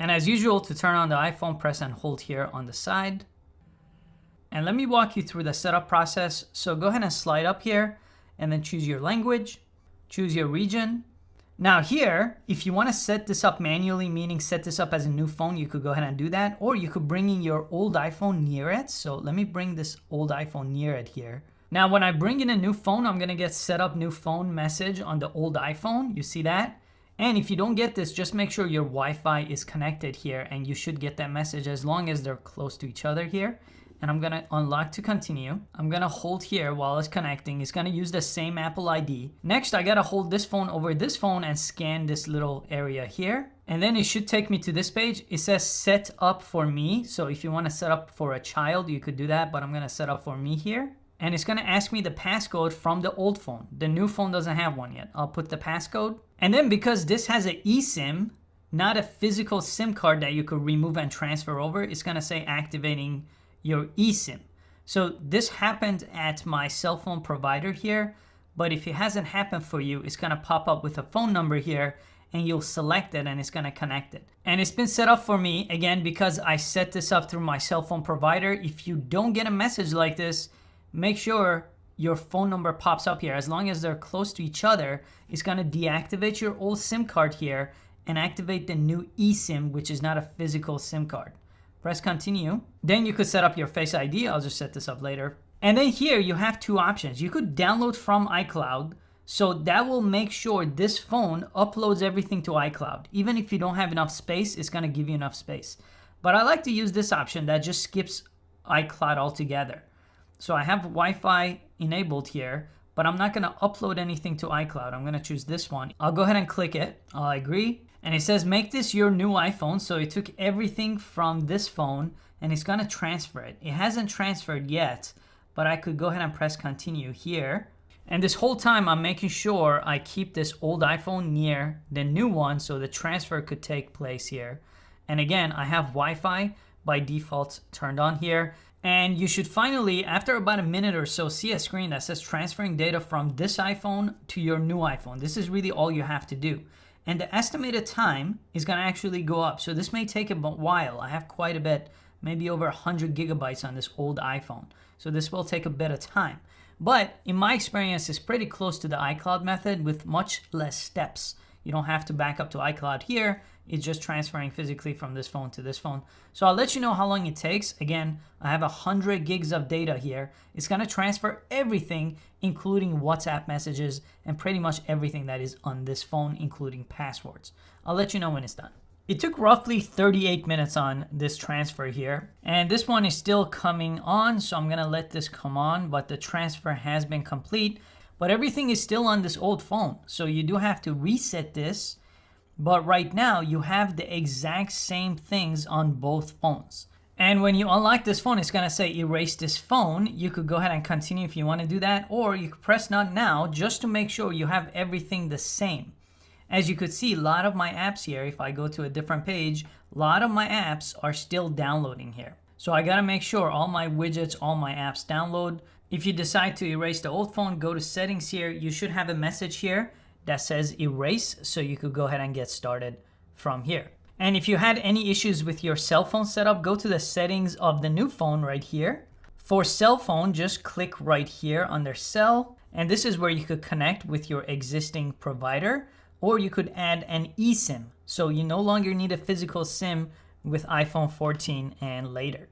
And as usual, to turn on the iPhone, press and hold here on the side. And let me walk you through the setup process. So go ahead and slide up here and then choose your language, choose your region. Now here, if you want to set this up manually, meaning set this up as a new phone, you could go ahead and do that, or you could bring in your old iPhone near it. So let me bring this old iPhone near it here. Now, when I bring in a new phone, I'm going to get set up new phone message on the old iPhone. You see that? And if you don't get this, just make sure your Wi-Fi is connected here and you should get that message as long as they're close to each other here. And I'm going to unlock to continue. I'm going to hold here while it's connecting. It's going to use the same Apple ID. Next, I got to hold this phone over this phone and scan this little area here. And then it should take me to this page. It says set up for me. So if you want to set up for a child, you could do that, but I'm going to set up for me here. And it's going to ask me the passcode from the old phone. The new phone doesn't have one yet. I'll put the passcode. And then because this has an eSIM, not a physical SIM card that you could remove and transfer over, it's going to say activating your eSIM. So this happened at my cell phone provider here, but if it hasn't happened for you, it's going to pop up with a phone number here and you'll select it and it's going to connect it. And it's been set up for me, again, because I set this up through my cell phone provider. If you don't get a message like this, make sure your phone number pops up here. As long as they're close to each other, it's going to deactivate your old SIM card here and activate the new eSIM, which is not a physical SIM card. Press continue. Then you could set up your Face ID. I'll just set this up later. And then here you have two options. You could download from iCloud. So that will make sure this phone uploads everything to iCloud. Even if you don't have enough space, it's going to give you enough space. But I like to use this option that just skips iCloud altogether. So I have Wi-Fi enabled here, but I'm not going to upload anything to iCloud. I'm going to choose this one. I'll go ahead and click it. I'll agree. And it says, make this your new iPhone. So it took everything from this phone and it's going to transfer it. It hasn't transferred yet, but I could go ahead and press continue here. And this whole time I'm making sure I keep this old iPhone near the new one so the transfer could take place here. And again, I have Wi-Fi by default turned on here. And you should finally, after about a minute or so, see a screen that says transferring data from this iPhone to your new iPhone. This is really all you have to do. And the estimated time is going to actually go up. So this may take a while. I have quite a bit, maybe over 100 gigabytes on this old iPhone. So this will take a bit of time. But in my experience, it's pretty close to the iCloud method with much less steps. You don't have to back up to iCloud here. It's just transferring physically from this phone to this phone. So I'll let you know how long it takes. Again, I have 100 gigs of data here. It's going to transfer everything, including WhatsApp messages and pretty much everything that is on this phone, including passwords. I'll let you know when it's done. It took roughly 38 minutes on this transfer here. And this one is still coming on, so I'm going to let this come on, but the transfer has been complete. But everything is still on this old phone. So you do have to reset this. But right now, you have the exact same things on both phones. And when you unlock this phone, it's going to say erase this phone. You could go ahead and continue if you want to do that. Or you could press not now just to make sure you have everything the same. As you could see, a lot of my apps here, if I go to a different page, a lot of my apps are still downloading here. So I got to make sure all my widgets, all my apps download. If you decide to erase the old phone, go to settings here. You should have a message here that says erase, so you could go ahead and get started from here. And if you had any issues with your cell phone setup, go to the settings of the new phone right here. For cell phone, just click right here under cell, and this is where you could connect with your existing provider, or you could add an eSIM, so you no longer need a physical SIM with iPhone 14 and later.